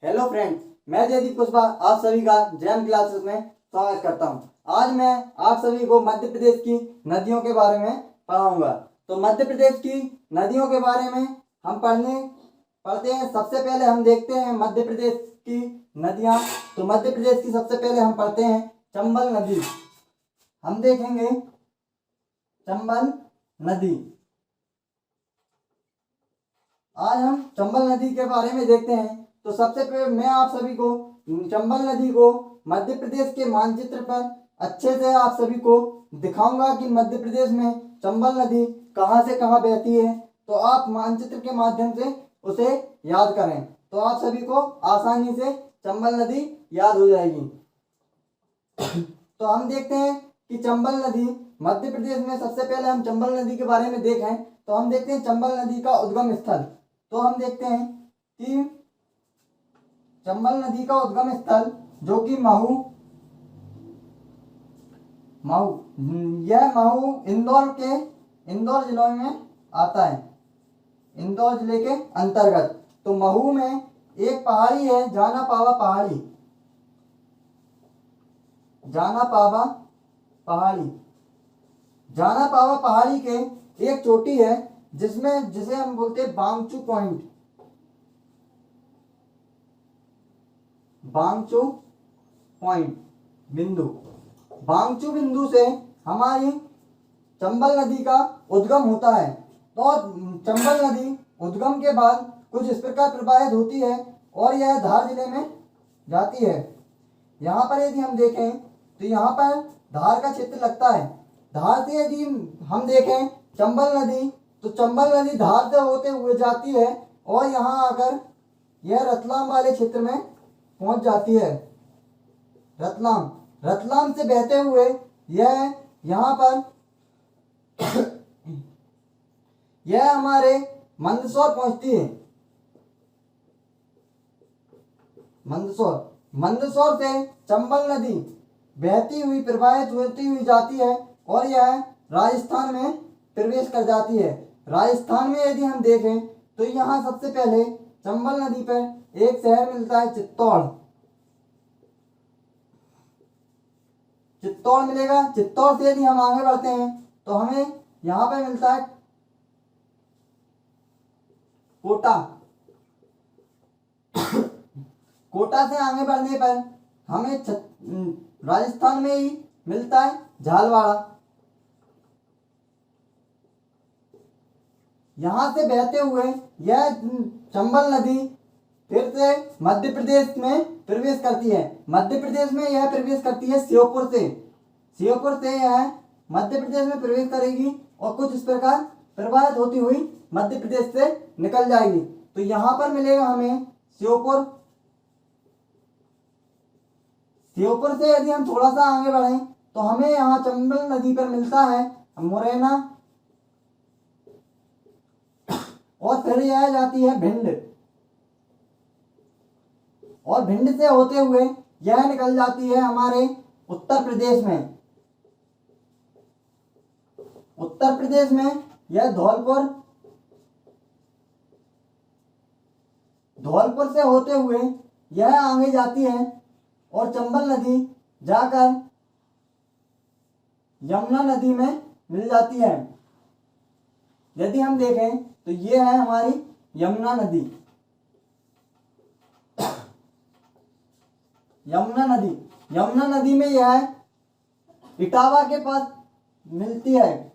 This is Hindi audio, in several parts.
हेलो फ्रेंड्स, मैं जयदीप कुशवाहा आप सभी का जैम क्लासेस में स्वागत करता हूं। आज मैं आप सभी को मध्य प्रदेश की नदियों के बारे में पढ़ाऊंगा। तो मध्य प्रदेश की नदियों के बारे में हम पढ़ते हैं। सबसे पहले हम देखते हैं मध्य प्रदेश की नदियां। तो मध्य प्रदेश की सबसे पहले हम पढ़ते हैं चंबल नदी। हम देखेंगे चंबल नदी। आज हम चंबल नदी के बारे में देखते हैं। तो सबसे पहले मैं आप सभी को चंबल नदी को मध्य प्रदेश के मानचित्र पर अच्छे से आप सभी को दिखाऊंगा कि मध्य प्रदेश में चंबल नदी कहां से कहां बहती है। तो आप मानचित्र के माध्यम से उसे याद करें तो आप सभी को आसानी से चंबल नदी याद हो जाएगी। तो हम देखते हैं कि चंबल नदी मध्य प्रदेश में, सबसे पहले हम चंबल नदी के बारे में देखें तो हम देखते हैं चंबल नदी का उद्गम स्थल। तो हम देखते हैं कि चंबल नदी का उद्गम स्थल जो कि महू इंदौर जिले में आता है, इंदौर जिले के अंतर्गत। तो महू में एक पहाड़ी है जाना पावा पहाड़ी, जाना पावा पहाड़ी के एक चोटी है जिसे हम बोलते हैं बांगचू पॉइंट बिंदु। बांगचू बिंदु से हमारी चंबल नदी का उद्गम होता है। तो चंबल नदी उद्गम के बाद कुछ इस प्रकार प्रवाहित होती है और यह धार जिले में जाती है। यहाँ पर यदि हम देखें तो यहाँ पर धार का क्षेत्र लगता है। धार से यदि हम देखें चंबल नदी, तो चंबल नदी धार से होते हुए जाती है और यहाँ आकर यह रतलाम वाले क्षेत्र में पहुंच जाती है। रतलाम से बहते हुए यह यहाँ पर यह हमारे मंदसौर पहुंचती है। मंदसौर से चंबल नदी बहती हुई प्रवाहित होती हुई जाती है और यह राजस्थान में प्रवेश कर जाती है। राजस्थान में यदि हम देखें तो यहाँ सबसे पहले चंबल नदी पर एक शहर मिलता है चित्तौड़ मिलेगा। चित्तौड़ से यदि हम आगे बढ़ते हैं तो हमें यहाँ पे मिलता है कोटा से आगे बढ़ने पर हमें राजस्थान में ही मिलता है झालवाड़ा। यहाँ से बहते हुए यह चंबल नदी फिर से मध्य प्रदेश में प्रवेश करती है। मध्य प्रदेश में यह प्रवेश करती है श्योपुर से यह मध्य प्रदेश में प्रवेश करेगी और कुछ इस प्रकार प्रवाहित होती हुई मध्य प्रदेश से निकल जाएगी। तो यहाँ पर मिलेगा हमें श्योपुर से यदि हम थोड़ा सा आगे बढ़ें तो हमें यहाँ चंबल नदी पर मिलता है मुरैना और फिर यह जाती है भिंड और भिंड से होते हुए यह निकल जाती है हमारे उत्तर प्रदेश में यह धौलपुर से होते हुए यह आगे जाती है और चंबल नदी जाकर यमुना नदी में मिल जाती है। यदि हम देखें तो ये है हमारी यमुना नदी में यह इटावा के पास मिलती है।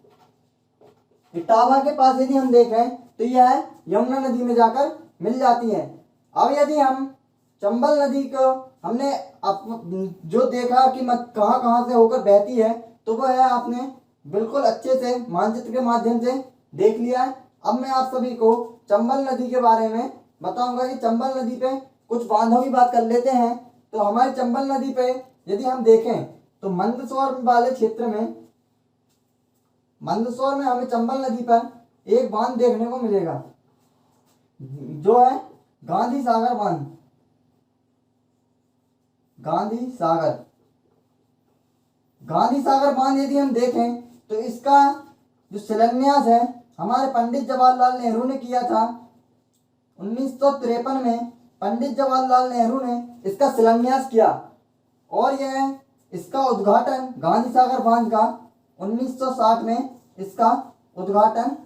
इटावा के पास यदि हम देखें तो यह यमुना नदी में जाकर मिल जाती है। अब यदि हम चंबल नदी को हमने जो देखा कि कहाँ कहाँ से होकर बहती है तो वह है आपने बिल्कुल अच्छे से मानचित्र के माध्यम से देख लिया है। अब मैं आप सभी को चंबल नदी के बारे में बताऊंगा कि चंबल नदी पे कुछ बांधों की बात कर लेते हैं। तो हमारी चंबल नदी पे यदि हम देखें तो मंदसौर वाले क्षेत्र में हमें चंबल नदी पर एक बांध देखने को मिलेगा जो है गांधी सागर बांध यदि हम देखें तो इसका जो शिलान्यास है हमारे पंडित जवाहरलाल नेहरू ने किया था 1953 में। पंडित जवाहरलाल नेहरू ने इसका शिलान्यास किया और यह इसका उद्घाटन गांधी सागर बांध का 1960 में इसका उद्घाटन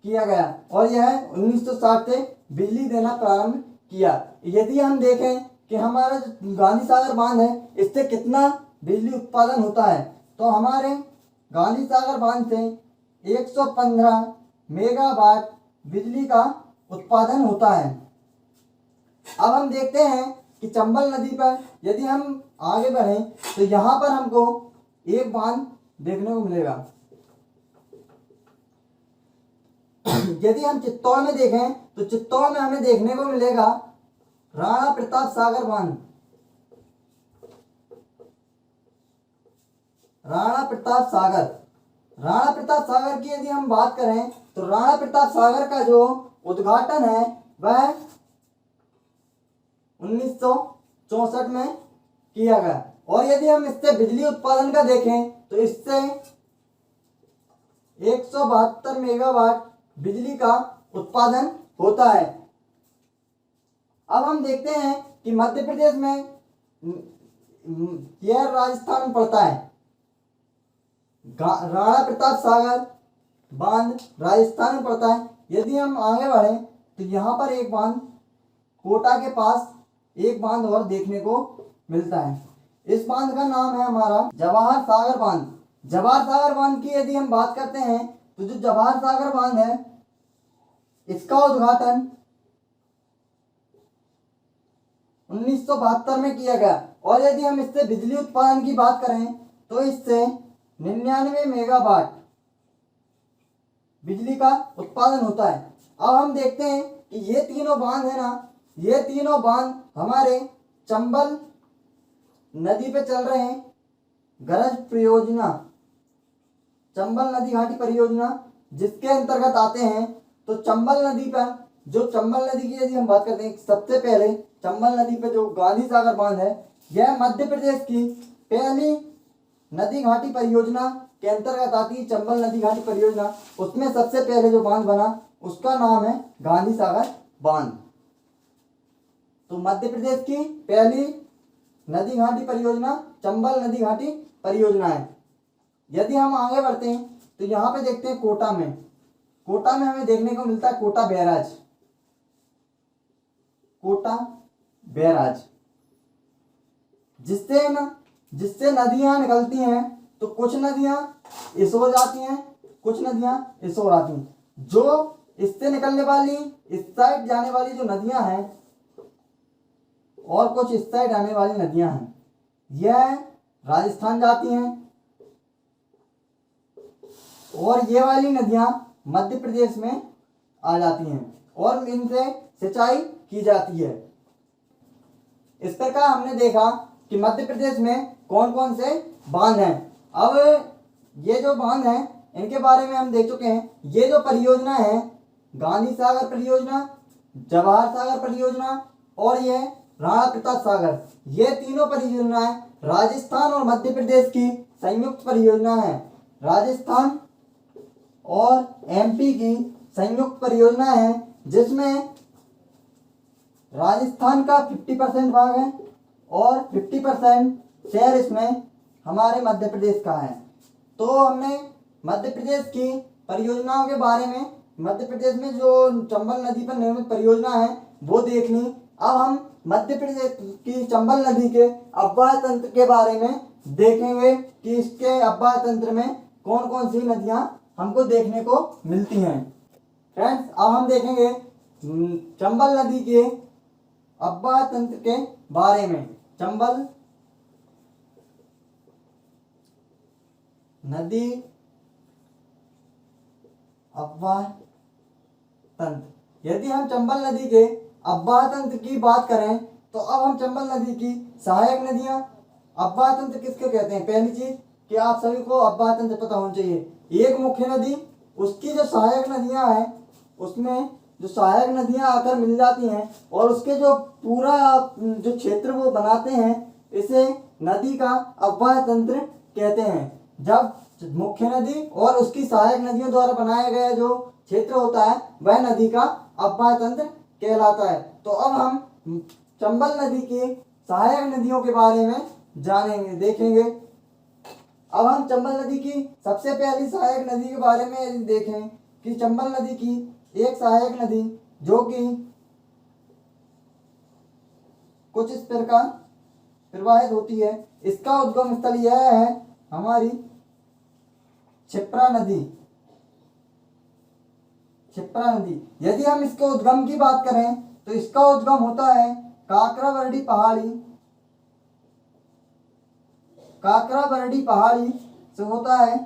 किया गया और यह 1960 से बिजली देना प्रारंभ किया। यदि हम देखें कि हमारा जो गांधी सागर बांध है इससे कितना बिजली उत्पादन होता है, तो हमारे गांधी सागर बांध से 115 मेगावाट बिजली का उत्पादन होता है। अब हम देखते हैं कि चंबल नदी पर यदि हम आगे बढ़ें तो यहाँ पर हमको एक बांध देखने को मिलेगा। यदि हम चित्तौड़ में देखें तो चित्तौड़ में हमें देखने को मिलेगा राणा प्रताप सागर बांध। राणा प्रताप सागर की यदि हम बात करें तो राणा प्रताप सागर का जो उद्घाटन है वह 1964 में किया गया और यदि हम इससे बिजली उत्पादन का देखें तो इससे 172 मेगावाट बिजली का उत्पादन होता है। अब हम देखते हैं कि मध्य प्रदेश में यह राजस्थान में पड़ता है। राणा प्रताप सागर बांध राजस्थान में पड़ता है। यदि हम आगे बढ़ें तो यहाँ पर एक बांध कोटा के पास एक बांध और देखने को मिलता है। इस बांध का नाम है हमारा जवाहर सागर बांध। जवाहर सागर बांध की यदि हम बात करते हैं तो जो जवाहर सागर बांध है इसका उद्घाटन 1972 में किया गया और यदि हम इससे बिजली उत्पादन की बात करें तो इससे 99 मेगावाट बिजली का उत्पादन होता है। अब हम देखते हैं कि ये तीनों बांध है ना, ये तीनों बांध हमारे चंबल नदी पे चल रहे हैं। गरज परियोजना, चंबल नदी घाटी परियोजना जिसके अंतर्गत आते हैं। तो चंबल नदी पर जो चंबल नदी की यदि हम बात करते हैं, सबसे पहले चंबल नदी पर जो गांधी सागर बांध है यह मध्य प्रदेश की पहली नदी घाटी परियोजना के अंतर्गत आती है। चंबल नदी घाटी परियोजना, उसमें सबसे पहले जो बांध बना उसका नाम है गांधी सागर बांध। तो मध्य प्रदेश की पहली नदी घाटी परियोजना चंबल नदी घाटी परियोजना है। यदि हम आगे बढ़ते हैं तो यहाँ पे देखते हैं कोटा में हमें देखने को मिलता है कोटा बैराज, जिससे नदियां निकलती हैं। तो कुछ नदियां इस ओर जाती हैं, कुछ नदियां इस ओर आती हैं। जो इससे निकलने वाली इस साइड जाने वाली जो नदियां हैं और कुछ इस साइड आने वाली नदियां हैं, यह राजस्थान जाती हैं और ये वाली नदियां मध्य प्रदेश में आ जाती हैं और इनसे सिंचाई की जाती है। इस प्रकार हमने देखा कि मध्य प्रदेश में कौन कौन से बांध हैं। अब ये जो बांध हैं इनके बारे में हम देख चुके हैं। ये जो परियोजना है गांधी सागर परियोजना, जवाहर सागर परियोजना और ये राणा प्रताप सागर, ये तीनों परियोजनाएं राजस्थान और मध्य प्रदेश की संयुक्त परियोजना है। राजस्थान और एमपी की संयुक्त परियोजना है जिसमें राजस्थान का 50% भाग है और 50% शेयर इसमें हमारे मध्य प्रदेश का है। तो हमने मध्य प्रदेश की परियोजनाओं के बारे में, मध्य प्रदेश में जो चंबल नदी पर निर्मित परियोजना है वो देख ली। अब हम मध्य प्रदेश की चंबल नदी के अव्वाह तंत्र के बारे में देखेंगे कि इसके अव्वाह तंत्र में कौन कौन सी नदियां हमको देखने को मिलती हैं। फ्रेंड्स, अब हम देखेंगे चंबल नदी के अव्वाह तंत्र के बारे में। चंबल नदी अव्वाह तंत्र, यदि हम चंबल नदी के अव्वाह तंत्र की बात करें तो अब हम चंबल नदी की सहायक नदियां, अव्वाह तंत्र किसके कहते हैं? पहली चीज कि आप सभी को अव्वाह तंत्र पता होना चाहिए। एक मुख्य नदी, उसकी जो सहायक नदियां हैं उसमें जो सहायक नदियां आकर मिल जाती हैं और उसके जो पूरा जो क्षेत्र वो बनाते हैं, इसे नदी का अव्वाह तंत्र कहते हैं। जब मुख्य नदी और उसकी सहायक नदियों द्वारा बनाया गया जो क्षेत्र होता है वह नदी का अव्वाह तंत्र कहलाता है। तो अब हम चंबल नदी की सहायक नदियों के बारे में जानेंगे, देखेंगे। अब हम चंबल नदी की सबसे पहली सहायक नदी के बारे में यदि देखें कि चंबल नदी की एक सहायक नदी जो कि कुछ इस प्रकार प्रवाहित होती है, इसका उद्गम स्थल यह है हमारी क्षिप्रा नदी। क्षिप्रा नदी यदि हम इसके उद्गम की बात करें तो इसका उद्गम होता है काकराबरडी पहाड़ी, काकराबरडी पहाड़ी से होता है।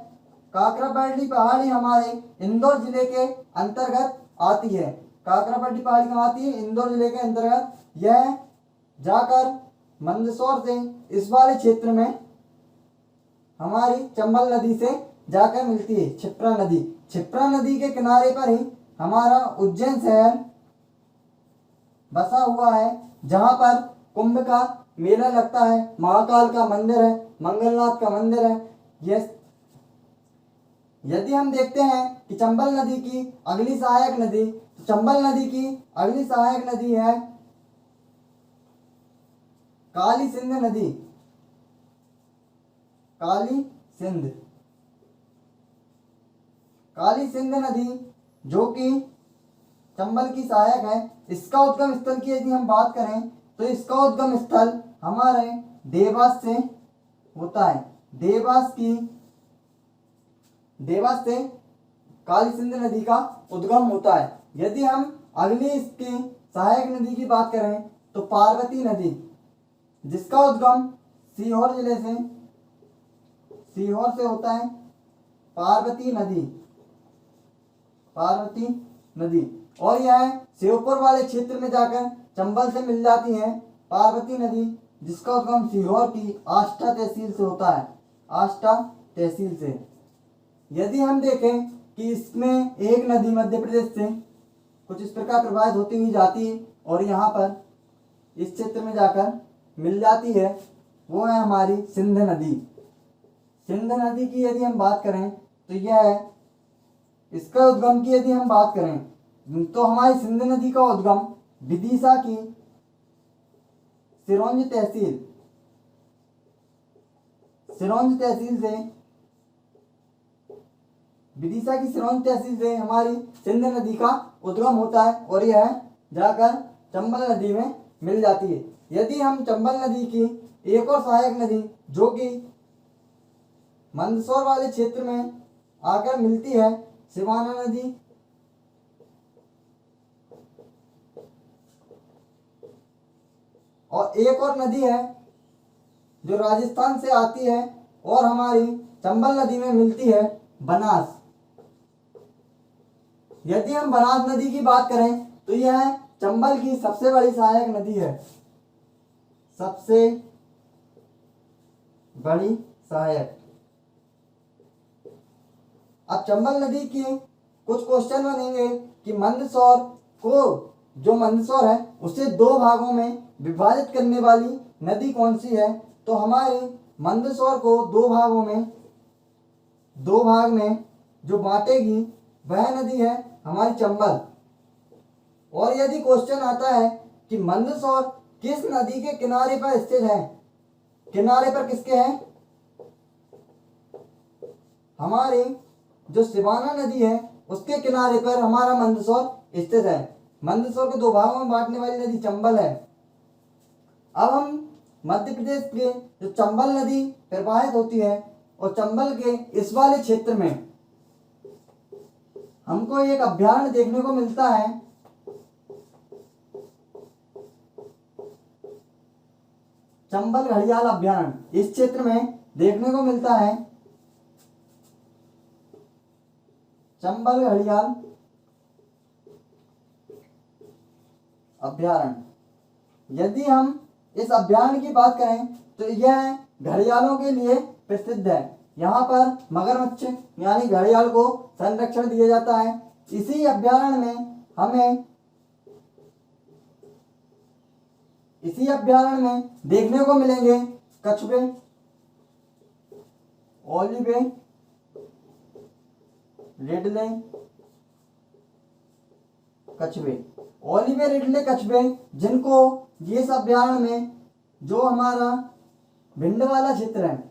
काकराबरडी पहाड़ी हमारे इंदौर जिले के अंतर्गत आती है। काकराबरडी पहाड़ी कहाँ आती है? इंदौर जिले के अंतर्गत। यह जाकर मंदसौर से इस वाले क्षेत्र में हमारी चंबल नदी से जाकर मिलती है क्षिप्रा नदी। क्षिप्रा नदी के किनारे पर ही हमारा उज्जैन शहर बसा हुआ है, जहाँ पर कुंभ का मेला लगता है, महाकाल का मंदिर है, मंगलनाथ का मंदिर है। यदि हम देखते हैं कि चंबल नदी की अगली सहायक नदी, तो चंबल नदी की अगली सहायक नदी है काली सिंध नदी। काली सिंध, काली सिंध नदी जो कि चंबल की सहायक है। इसका उद्गम स्थल की यदि हम बात करें तो इसका उद्गम स्थल हमारे देवास से होता है। देवास से काली सिंध नदी का उद्गम होता है। यदि हम अगली इसकी सहायक नदी की बात करें तो पार्वती नदी, जिसका उद्गम सीहोर जिले से, सीहोर से होता है। पार्वती नदी, पार्वती नदी, और यह श्योपुर वाले क्षेत्र में जाकर चंबल से मिल जाती है पार्वती नदी, जिसका उद्गम सीहोर की आष्टा तहसील से होता है। आष्टा तहसील से। यदि हम देखें कि इसमें एक नदी मध्य प्रदेश से कुछ इस प्रकार प्रवाहित होती हुई जाती है और यहाँ पर इस क्षेत्र में जाकर मिल जाती है, वो है हमारी सिंध नदी। सिंध नदी की यदि हम बात करें तो यह है, इसका उद्गम की यदि हम बात करें तो हमारी सिंध नदी का उद्गम विदिशा की सिरोंज तहसील, सिरोंज तहसील से, विदिशा की सिरोंज तहसील से हमारी सिंध नदी का उद्गम होता है और यह जाकर चंबल नदी में मिल जाती है। यदि हम चंबल नदी की एक और सहायक नदी जो कि मंदसौर वाले क्षेत्र में आकर मिलती है, सिवाना नदी, और एक और नदी है जो राजस्थान से आती है और हमारी चंबल नदी में मिलती है, बनास। यदि हम बनास नदी की बात करें तो यह चंबल की सबसे बड़ी सहायक नदी है, सबसे बड़ी सहायक। अब चंबल नदी की कुछ क्वेश्चन बनेंगे कि मंदसौर को, जो मंदसौर है उसे दो भागों में विभाजित करने वाली नदी कौन सी है? तो हमारी मंदसौर को दो भाग में जो बांटेगी वह नदी है हमारी चंबल। और यदि क्वेश्चन आता है कि मंदसौर किस नदी के किनारे पर स्थित है, किनारे पर किसके है? हमारी जो सिवाना नदी है उसके किनारे पर हमारा मंदसौर स्थित है। मंदसौर को दो भागों में बांटने वाली नदी चंबल है। अब हम मध्य प्रदेश के जो चंबल नदी प्रवाहित होती है और चंबल के इस वाले क्षेत्र में हमको एक अभ्यारण्य देखने को मिलता है, चंबल घड़ियाल अभ्यारण्य। इस क्षेत्र में देखने को मिलता है चंबल घड़ियाल अभ्यारण्य। यदि हम इस अभ्यारण्य की बात करें तो यह घड़ियालों के लिए प्रसिद्ध है। यहाँ पर मगरमच्छ यानी घड़ियाल को संरक्षण दिया जाता है। इसी अभ्यारण्य में हमें, इसी अभ्यारण्य में देखने को मिलेंगे कछुए, ओलिवे, रेडले, कछुए। ओलिवे रिडले कछुए, जिनको ये सब अभ्यारण्य में जो हमारा भिंड वाला क्षेत्र है,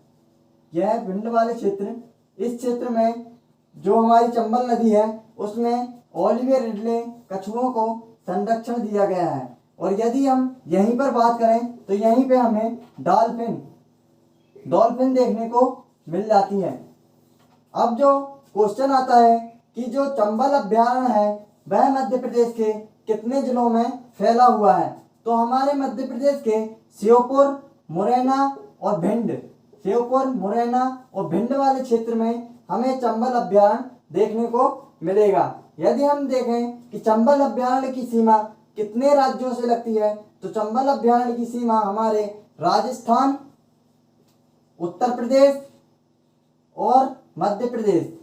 यह भिंड वाले क्षेत्र, इस क्षेत्र में जो हमारी चंबल नदी है उसमें ओलिवे रिडले कछुओं को संरक्षण दिया गया है। और यदि हम यहीं पर बात करें तो यहीं पे हमें डॉल्फिन देखने को मिल जाती है। अब जो क्वेश्चन आता है कि जो चंबल अभ्यारण्य है वह मध्य प्रदेश के कितने जिलों में फैला हुआ है, तो हमारे मध्य प्रदेश के श्योपुर, मुरैना और भिंड, श्योपुर, मुरैना और भिंड वाले क्षेत्र में हमें चंबल अभ्यारण्य देखने को मिलेगा। यदि हम देखें कि चंबल अभ्यारण्य की सीमा कितने राज्यों से लगती है, तो चंबल अभ्यारण्य की सीमा हमारे राजस्थान, उत्तर प्रदेश और मध्य प्रदेश,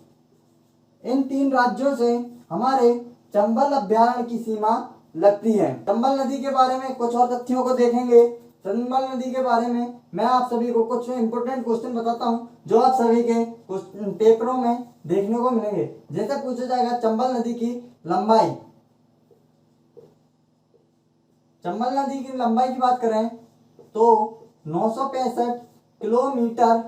इन 3 राज्यों से हमारे चंबल अभ्यारण्य की सीमा लगती है। चंबल नदी के बारे में कुछ और तथ्यों को देखेंगे। चंबल नदी के बारे में मैं आप सभी को कुछ इंपोर्टेंट क्वेश्चन बताता हूं जो आप सभी के पेपरों में देखने को मिलेंगे। जैसे पूछा जाएगा चंबल नदी की लंबाई। चंबल नदी की लंबाई की बात करें तो 965 किलोमीटर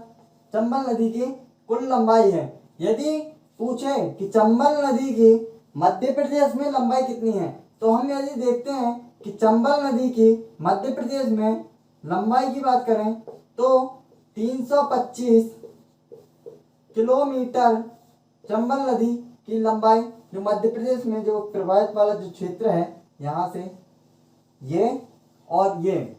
चंबल नदी की कुल लंबाई है। यदि पूछे कि चंबल नदी की मध्य प्रदेश में लंबाई कितनी है, तो हम यदि देखते हैं कि चंबल नदी की मध्य प्रदेश में लंबाई की बात करें तो 325 किलोमीटर चंबल नदी की लंबाई, जो मध्य प्रदेश में जो प्रभावित वाला जो क्षेत्र है, यहाँ से ये और ये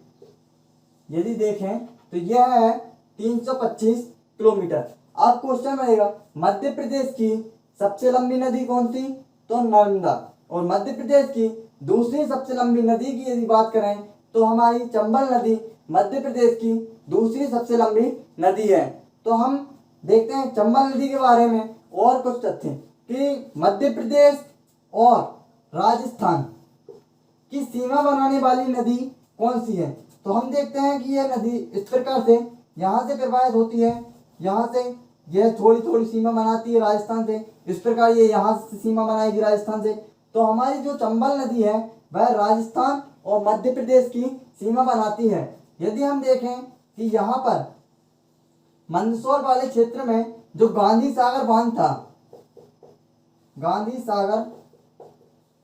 यदि देखें तो यह है 325 किलोमीटर। अब क्वेश्चन रहेगा मध्य प्रदेश की सबसे लंबी नदी कौन सी, तो नर्मदा। और मध्य प्रदेश की दूसरी सबसे लंबी नदी की यदि बात करें तो हमारी चंबल नदी मध्य प्रदेश की दूसरी सबसे लंबी नदी है। तो हम देखते हैं चंबल नदी के बारे में और कुछ तथ्य कि मध्य प्रदेश और राजस्थान की सीमा बनाने वाली नदी कौन सी है, तो हम देखते हैं कि यह नदी इस प्रकार से यहाँ से प्रवाहित होती है, यहाँ से यह थोड़ी थोड़ी सीमा बनाती है राजस्थान से, इस प्रकार ये यहाँ से सीमा बनाएगी राजस्थान से। तो हमारी जो चंबल नदी है वह राजस्थान और मध्य प्रदेश की सीमा बनाती है। यदि हम देखें कि यहाँ पर मंदसौर वाले क्षेत्र में जो गांधी सागर बांध था, गांधी सागर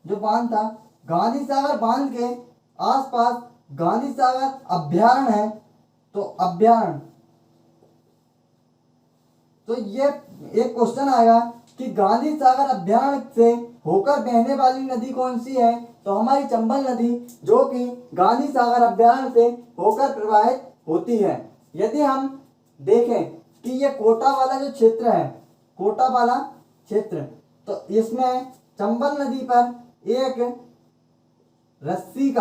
जो बांध था, गांधी सागर बांध के आसपास गांधी सागर अभ्यारण्य है। तो अभ्यारण्य, तो ये एक क्वेश्चन आएगा कि गांधी सागर अभ्यारण्य से होकर बहने वाली नदी कौन सी है, तो हमारी चंबल नदी, जो कि गांधी सागर अभ्यारण्य से होकर प्रवाहित होती है। यदि हम देखें कि ये कोटा वाला जो क्षेत्र है, कोटा वाला क्षेत्र, तो इसमें चंबल नदी पर एक रस्सी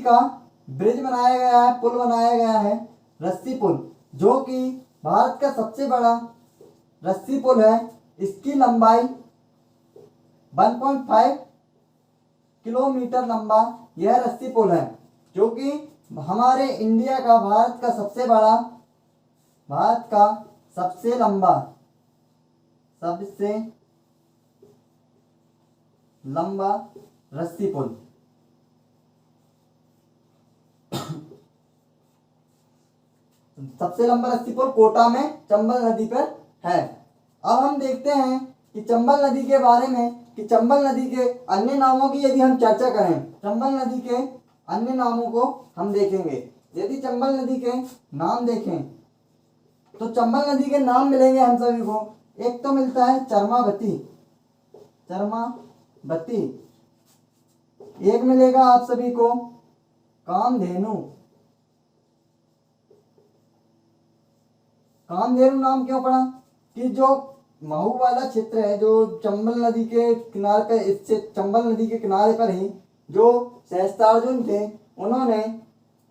का ब्रिज बनाया गया है, पुल बनाया गया है, रस्सी पुल, जो कि भारत का सबसे बड़ा रस्सी पुल है। इसकी लंबाई 1.5 किलोमीटर लंबा यह रस्सी पुल है, जो कि हमारे इंडिया का, भारत का सबसे लंबा रस्सी पुल। सबसे लंबा रस्सी पुल कोटा में चंबल नदी पर है। अब हम देखते हैं कि चंबल नदी के बारे में, कि चंबल नदी के अन्य नामों की यदि हम चर्चा करें, चंबल नदी के अन्य नामों को हम देखेंगे। यदि चंबल नदी के नाम देखें तो चंबल नदी के नाम मिलेंगे हम सभी को। एक तो मिलता है चरमावती, एक मिलेगा आप सभी को कामधेनु। कामधेनु नाम क्यों पड़ा, कि जो महू वाला क्षेत्र है, जो चंबल नदी के किनारे पर, इससे चंबल नदी के किनारे पर ही जो सहस्त्रार्जुन थे, उन्होंने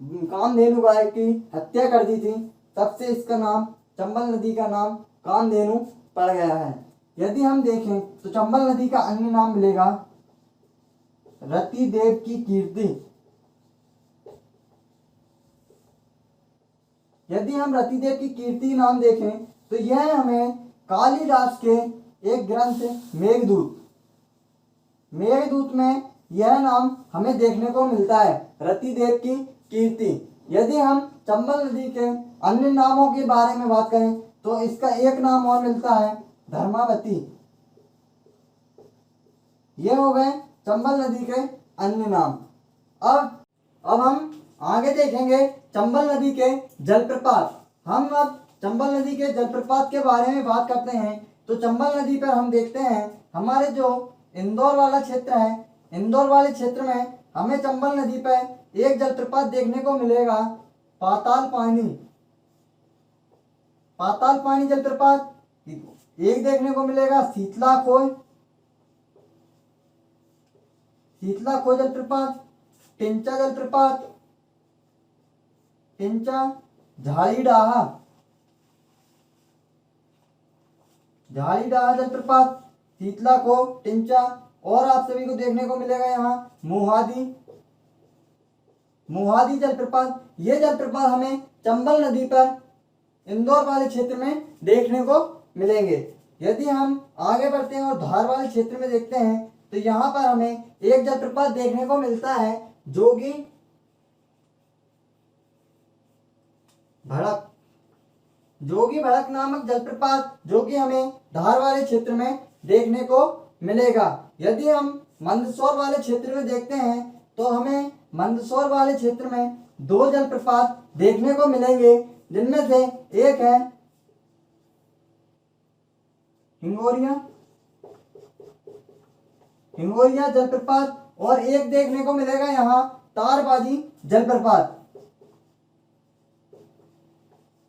कामधेनु गाय की हत्या कर दी थी, तब से इसका नाम, चंबल नदी का नाम कामधेनु पड़ गया है। यदि हम देखें तो चंबल नदी का अन्य नाम मिलेगा रति देव की कीर्ति। यदि हम रतिदेव की कीर्ति नाम देखें तो यह हमें कालिदास के एक ग्रंथ मेघदूत में यह नाम हमें देखने को मिलता है, रतिदेव की कीर्ति। यदि हम चंबल नदी के अन्य नामों के बारे में बात करें तो इसका एक नाम और मिलता है, धर्मावती। ये हो गए चंबल नदी के अन्य नाम। अब हम आगे देखेंगे चंबल नदी के जलप्रपात। हम अब चंबल नदी के जलप्रपात के बारे में बात करते हैं। तो चंबल नदी पर हम देखते हैं हमारे जो इंदौर वाला क्षेत्र है, इंदौर वाले क्षेत्र में हमें चंबल नदी पर एक जलप्रपात देखने को मिलेगा, पाताल पानी। पाताल पानी जलप्रपात एक देखने को मिलेगा, शीतला खोय, शीतला खोय जलप्रपात, टिंचा जलप्रपात, टिंचा, झाड़ीडाहा, झाड़ीडाहा जलप्रपात, शीतला खो, टिंचा, और आप सभी को देखने को मिलेगा यहाँ मोहादी, मोहादी जलप्रपात। ये जलप्रपात हमें चंबल नदी पर इंदौर वाले क्षेत्र में देखने को मिलेंगे। यदि हम आगे बढ़ते हैं और धार वाले क्षेत्र में देखते हैं तो यहाँ पर हमें एक जलप्रपात देखने को मिलता है, जोगी भड़क, जोगी भड़क नामक जलप्रपात, जो कि हमें धार वाले क्षेत्र में देखने को मिलेगा। यदि हम मंदसौर वाले क्षेत्र में देखते हैं तो हमें मंदसौर वाले क्षेत्र में दो जलप्रपात देखने को मिलेंगे, जिनमें से एक है हिंगोरिया, हिंगोरिया जलप्रपात, और एक देखने को मिलेगा यहाँ तारबाजी जलप्रपात।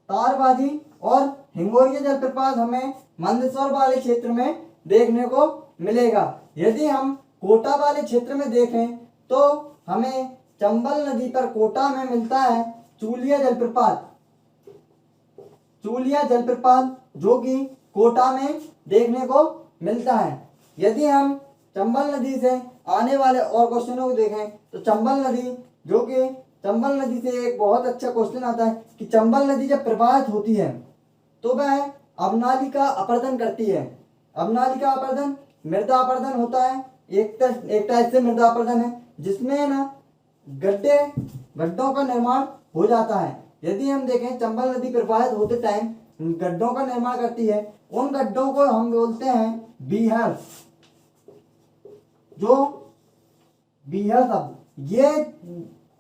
तारबाजी और हिंगोरिया जलप्रपात हमें मंदसौर वाले क्षेत्र में देखने को मिलेगा। यदि हम कोटा वाले क्षेत्र में देखें तो हमें चंबल नदी पर कोटा में मिलता है चूलिया जलप्रपात, चूलिया जलप्रपात, जो कि कोटा में देखने को मिलता है। यदि हम चंबल नदी से आने वाले और क्वेश्चनों को देखें तो चंबल नदी, जो कि चंबल नदी से एक बहुत अच्छा क्वेश्चन आता है कि चंबल नदी जब प्रवाहित होती है तो वह अवनाली का अपरदन करती है। अवनाली का अपरदन मृदा अपरदन होता है, एक टाइप से मृदा अपरदन है, जिसमें ना गड्ढों का निर्माण हो जाता है। यदि हम देखें चंबल नदी प्रवाहित होते टाइम गड्ढों का निर्माण करती है, उन गड्ढों को हम बोलते हैं बीहर, जो बीहर शब्द। ये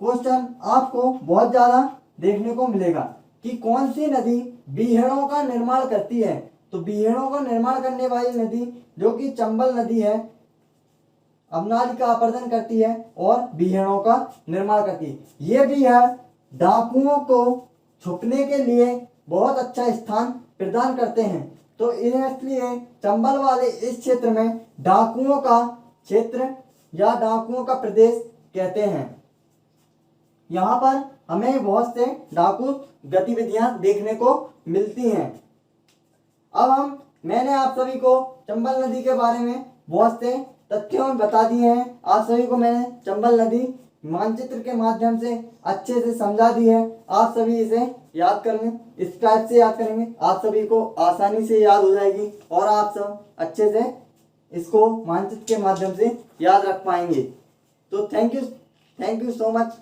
क्वेश्चन आपको बहुत ज्यादा देखने को मिलेगा कि कौन सी नदी बीहड़ों का निर्माण करती है। तो बीहड़ों का निर्माण करने वाली नदी जो कि चंबल नदी है, अवनाली का अपरदन करती है और बीहड़ों का निर्माण करती है। ये बीहड़ डाकुओं को छुपने के लिए बहुत अच्छा स्थान प्रदान करते हैं। तो इसलिए चंबल वाले इस क्षेत्र में डाकुओं का क्षेत्र या डाकुओं का प्रदेश कहते हैं। यहाँ पर हमें बहुत से डाकू गतिविधियां देखने को मिलती हैं। अब मैंने आप सभी को चंबल नदी के बारे में बहुत से तथ्यों में बता दिए हैं। आप सभी को मैंने चंबल नदी मानचित्र के माध्यम से अच्छे से समझा दी है। आप सभी इसे याद करेंगे, इस टाइप से याद करेंगे, आप सभी को आसानी से याद हो जाएगी और आप सब अच्छे से इसको मानचित्र के माध्यम से याद रख पाएंगे। तो थैंक यू सो मच।